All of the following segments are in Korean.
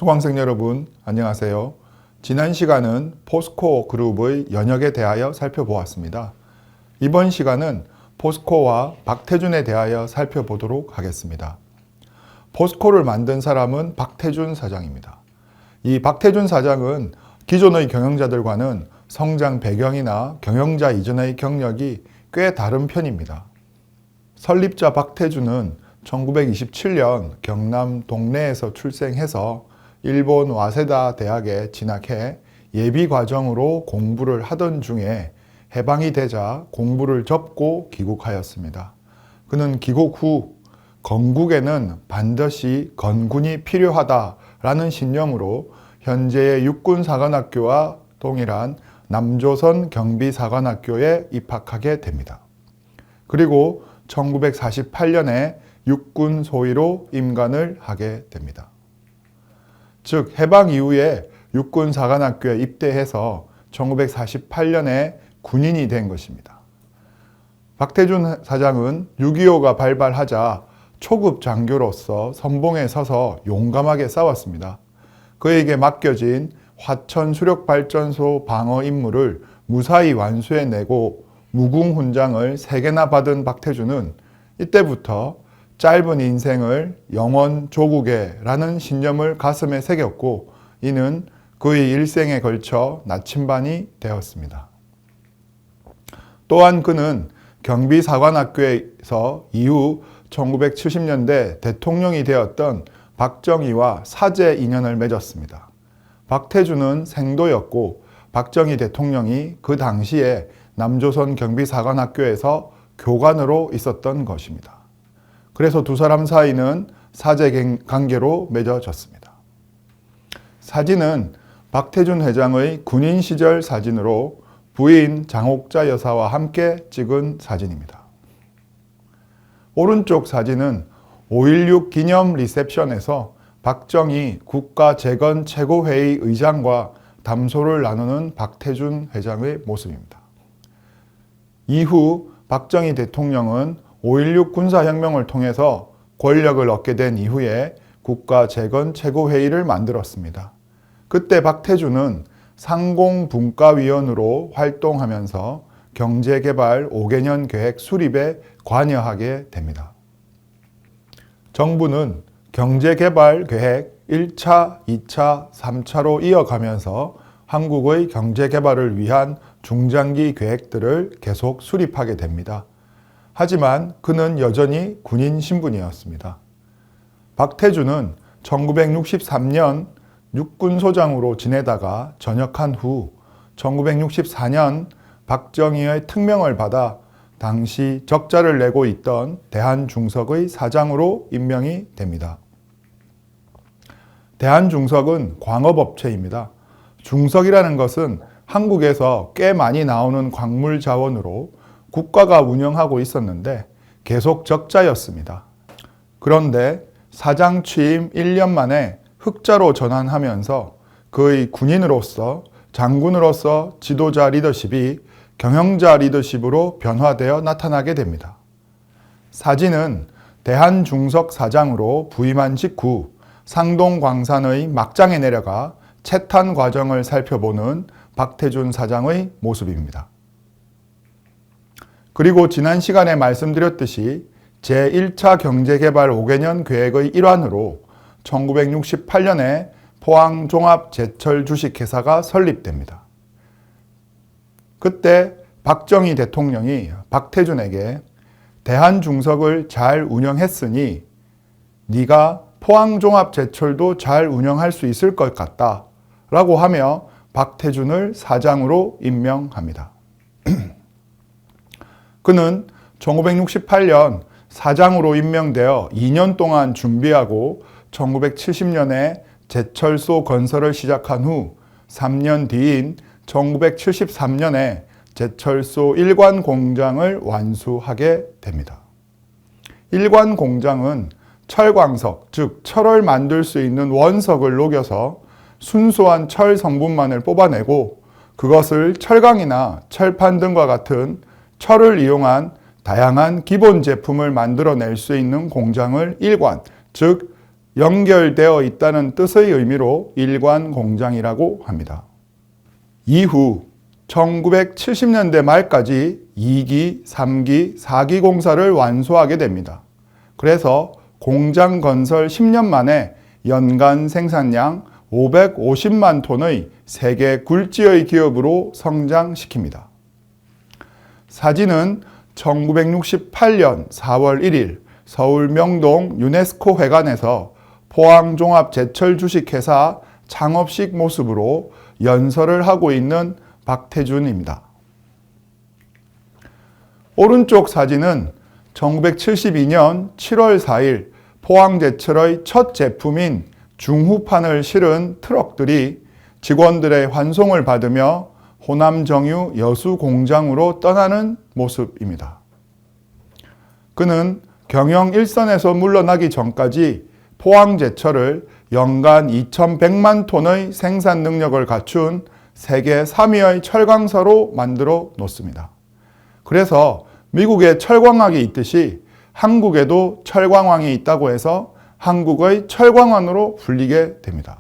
수강생 여러분, 안녕하세요. 지난 시간은 포스코 그룹의 연역에 대하여 살펴보았습니다. 이번 시간은 포스코와 박태준에 대하여 살펴보도록 하겠습니다. 포스코를 만든 사람은 박태준 사장입니다. 이 박태준 사장은 기존의 경영자들과는 성장 배경이나 경영자 이전의 경력이 꽤 다른 편입니다. 설립자 박태준은 1927년 경남 동래에서 출생해서 일본 와세다 대학에 진학해 예비과정으로 공부를 하던 중에 해방이 되자 공부를 접고 귀국하였습니다. 그는 귀국 후 건국에는 반드시 건군이 필요하다라는 신념으로 현재의 육군사관학교와 동일한 남조선 경비사관학교에 입학하게 됩니다. 그리고 1948년에 육군 소위로 임관을 하게 됩니다. 즉 해방 이후에 육군사관학교에 입대해서 1948년에 군인이 된 것입니다. 박태준 사장은 6.25가 발발하자 초급 장교로서 선봉에 서서 용감하게 싸웠습니다. 그에게 맡겨진 화천 수력발전소 방어 임무를 무사히 완수해내고 무궁훈장을 3개나 받은 박태준은 이때부터 짧은 인생을 영원 조국에라는 신념을 가슴에 새겼고 이는 그의 일생에 걸쳐 나침반이 되었습니다. 또한 그는 경비사관학교에서 이후 1970년대 대통령이 되었던 박정희와 사제 인연을 맺었습니다. 박태준은 생도였고 박정희 대통령이 그 당시에 남조선 경비사관학교에서 교관으로 있었던 것입니다. 그래서 두 사람 사이는 사제 관계로 맺어졌습니다. 사진은 박태준 회장의 군인 시절 사진으로 부인 장옥자 여사와 함께 찍은 사진입니다. 오른쪽 사진은 5.16 기념 리셉션에서 박정희 국가재건 최고회의 의장과 담소를 나누는 박태준 회장의 모습입니다. 이후 박정희 대통령은 5.16 군사혁명을 통해서 권력을 얻게 된 이후에 국가재건 최고회의를 만들었습니다. 그때 박태준은 상공분과위원으로 활동하면서 경제개발 5개년 계획 수립에 관여하게 됩니다. 정부는 경제개발 계획 1차, 2차, 3차로 이어가면서 한국의 경제개발을 위한 중장기 계획들을 계속 수립하게 됩니다. 하지만 그는 여전히 군인 신분이었습니다. 박태준은 1963년 육군소장으로 지내다가 전역한 후 1964년 박정희의 특명을 받아 당시 적자를 내고 있던 대한중석의 사장으로 임명이 됩니다. 대한중석은 광업업체입니다. 중석이라는 것은 한국에서 꽤 많이 나오는 광물 자원으로 국가가 운영하고 있었는데 계속 적자였습니다. 그런데 사장 취임 1년 만에 흑자로 전환하면서 그의 군인으로서 장군으로서 지도자 리더십이 경영자 리더십으로 변화되어 나타나게 됩니다. 사진은 대한중석 사장으로 부임한 직후 상동광산의 막장에 내려가 채탄 과정을 살펴보는 박태준 사장의 모습입니다. 그리고 지난 시간에 말씀드렸듯이 제1차 경제개발 5개년 계획의 일환으로 1968년에 포항종합제철 주식회사가 설립됩니다. 그때 박정희 대통령이 박태준에게 대한중석을 잘 운영했으니 네가 포항종합제철도 잘 운영할 수 있을 것 같다 라고 하며 박태준을 사장으로 임명합니다. 그는 1968년 사장으로 임명되어 2년 동안 준비하고 1970년에 제철소 건설을 시작한 후 3년 뒤인 1973년에 제철소 1관 공장을 완수하게 됩니다. 1관 공장은 철광석, 즉 철을 만들 수 있는 원석을 녹여서 순수한 철 성분만을 뽑아내고 그것을 철강이나 철판 등과 같은 철을 이용한 다양한 기본 제품을 만들어낼 수 있는 공장을 1관, 즉 연결되어 있다는 뜻의 의미로 일관공장이라고 합니다. 이후 1970년대 말까지 2기, 3기, 4기 공사를 완수하게 됩니다. 그래서 공장 건설 10년 만에 연간 생산량 550만 톤의 세계 굴지의 기업으로 성장시킵니다. 사진은 1968년 4월 1일 서울 명동 유네스코 회관에서 포항종합제철주식회사 창업식 모습으로 연설을 하고 있는 박태준입니다. 오른쪽 사진은 1972년 7월 4일 포항제철의 첫 제품인 중후판을 실은 트럭들이 직원들의 환송을 받으며 호남 정유 여수 공장으로 떠나는 모습입니다. 그는 경영 일선에서 물러나기 전까지 포항제철을 연간 2100만 톤의 생산 능력을 갖춘 세계 3위의 철강사로 만들어 놓습니다. 그래서 미국에 철광학이 있듯이 한국에도 철광왕이 있다고 해서 한국의 철광왕으로 불리게 됩니다.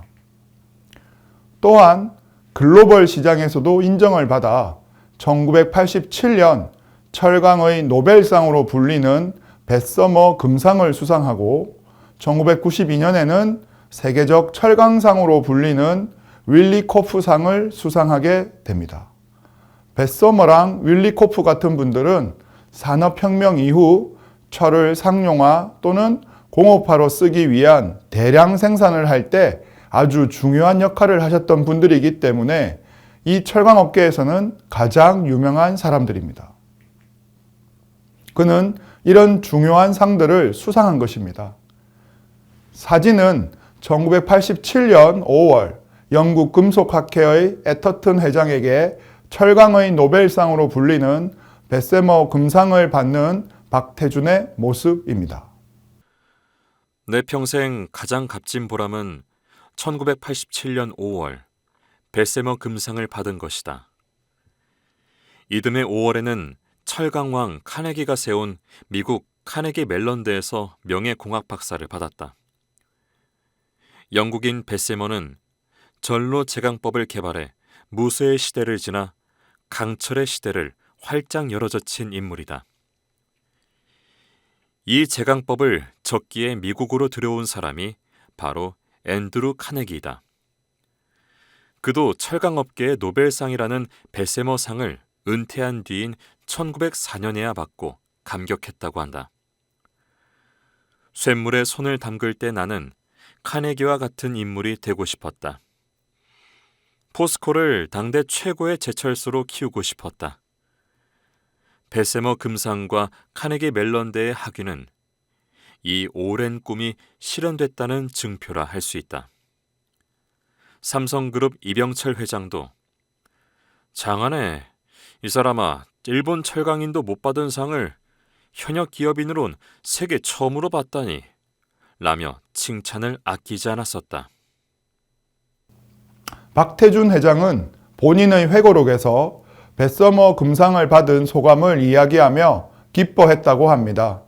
또한 글로벌 시장에서도 인정을 받아 1987년 철강의 노벨상으로 불리는 뱃서머 금상을 수상하고 1992년에는 세계적 철강상으로 불리는 윌리코프상을 수상하게 됩니다. 뱃서머랑 윌리코프 같은 분들은 산업혁명 이후 철을 상용화 또는 공업화로 쓰기 위한 대량 생산을 할 때 아주 중요한 역할을 하셨던 분들이기 때문에 이 철강업계에서는 가장 유명한 사람들입니다. 그는 이런 중요한 상들을 수상한 것입니다. 사진은 1987년 5월 영국 금속학회의 애터튼 회장에게 철강의 노벨상으로 불리는 뱃서머 금상을 받는 박태준의 모습입니다. 내 평생 가장 값진 보람은 1987년 5월 뱃서머 금상을 받은 것이다. 이듬해 5월에는 철강왕 카네기가 세운 미국 카네기 멜런대에서 명예공학 박사를 받았다. 영국인 뱃서머는 전로 제강법을 개발해 무쇠의 시대를 지나 강철의 시대를 활짝 열어젖힌 인물이다. 이 제강법을 적기에 미국으로 들여온 사람이 바로 앤드루 카네기이다. 그도 철강업계의 노벨상이라는 뱃서머상을 은퇴한 뒤인 1904년에야 받고 감격했다고 한다. 쇳물에 손을 담글 때 나는 카네기와 같은 인물이 되고 싶었다. 포스코를 당대 최고의 제철소로 키우고 싶었다. 뱃서머 금상과 카네기 멜런대의 학위는 이 오랜 꿈이 실현됐다는 증표라 할 수 있다. 삼성그룹 이병철 회장도 장하네, 이 사람아 일본 철강인도 못 받은 상을 현역 기업인으론 세계 처음으로 받다니 라며 칭찬을 아끼지 않았었다. 박태준 회장은 본인의 회고록에서 뱃서머 금상을 받은 소감을 이야기하며 기뻐했다고 합니다.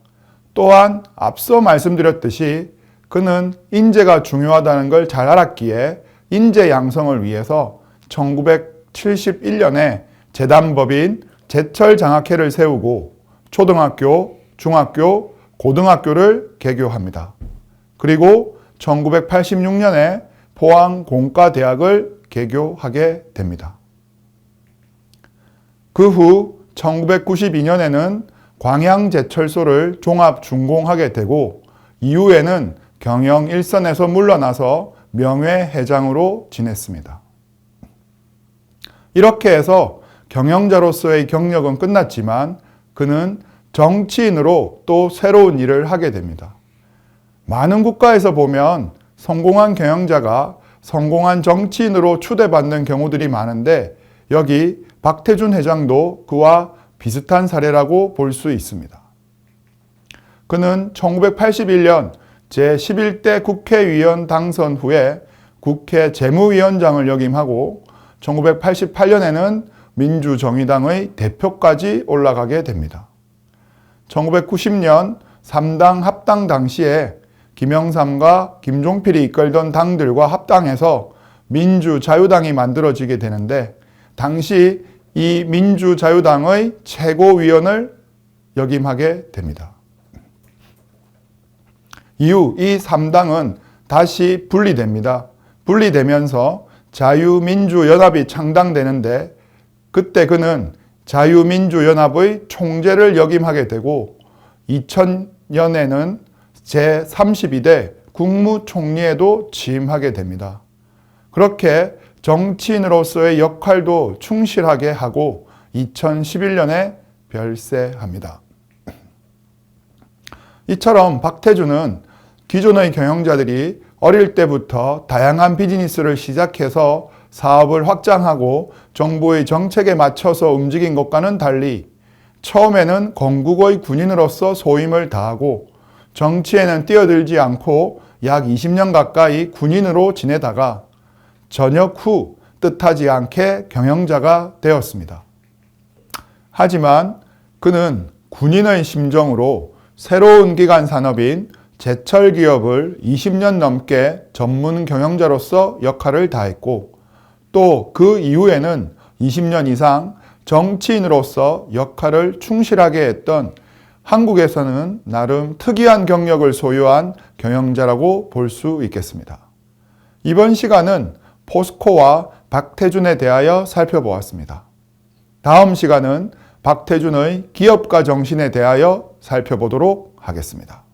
또한 앞서 말씀드렸듯이 그는 인재가 중요하다는 걸 잘 알았기에 인재 양성을 위해서 1971년에 재단법인 제철장학회를 세우고 초등학교, 중학교, 고등학교를 개교합니다. 그리고 1986년에 포항공과대학을 개교하게 됩니다. 그 후 1992년에는 광양제철소를 종합준공하게 되고 이후에는 경영 일선에서 물러나서 명예회장으로 지냈습니다. 이렇게 해서 경영자로서의 경력은 끝났지만 그는 정치인으로 또 새로운 일을 하게 됩니다. 많은 국가에서 보면 성공한 경영자가 성공한 정치인으로 추대받는 경우들이 많은데 여기 박태준 회장도 그와 비슷한 사례라고 볼 수 있습니다. 그는 1981년 제11대 국회의원 당선 후에 국회 재무위원장을 역임하고 1988년에는 민주정의당의 대표까지 올라가게 됩니다. 1990년 3당 합당 당시에 김영삼과 김종필이 이끌던 당들과 합당해서 민주자유당이 만들어지게 되는데, 당시 이 민주자유당의 최고위원을 역임하게 됩니다. 이후 이 3당은 다시 분리됩니다. 분리되면서 자유민주연합이 창당되는데, 그때 그는 자유민주연합의 총재를 역임하게 되고 2000년에는 제32대 국무총리에도 취임하게 됩니다. 그렇게 정치인으로서의 역할도 충실하게 하고 2011년에 별세합니다. 이처럼 박태준은 기존의 경영자들이 어릴 때부터 다양한 비즈니스를 시작해서 사업을 확장하고 정부의 정책에 맞춰서 움직인 것과는 달리 처음에는 건국의 군인으로서 소임을 다하고 정치에는 뛰어들지 않고 약 20년 가까이 군인으로 지내다가 전역 후 뜻하지 않게 경영자가 되었습니다. 하지만 그는 군인의 심정으로 새로운 기관 산업인 제철 기업을 20년 넘게 전문 경영자로서 역할을 다했고, 또 그 이후에는 20년 이상 정치인으로서 역할을 충실하게 했던 한국에서는 나름 특이한 경력을 소유한 경영자라고 볼 수 있겠습니다. 이번 시간은 포스코와 박태준에 대하여 살펴보았습니다. 다음 시간은 박태준의 기업가 정신에 대하여 살펴보도록 하겠습니다.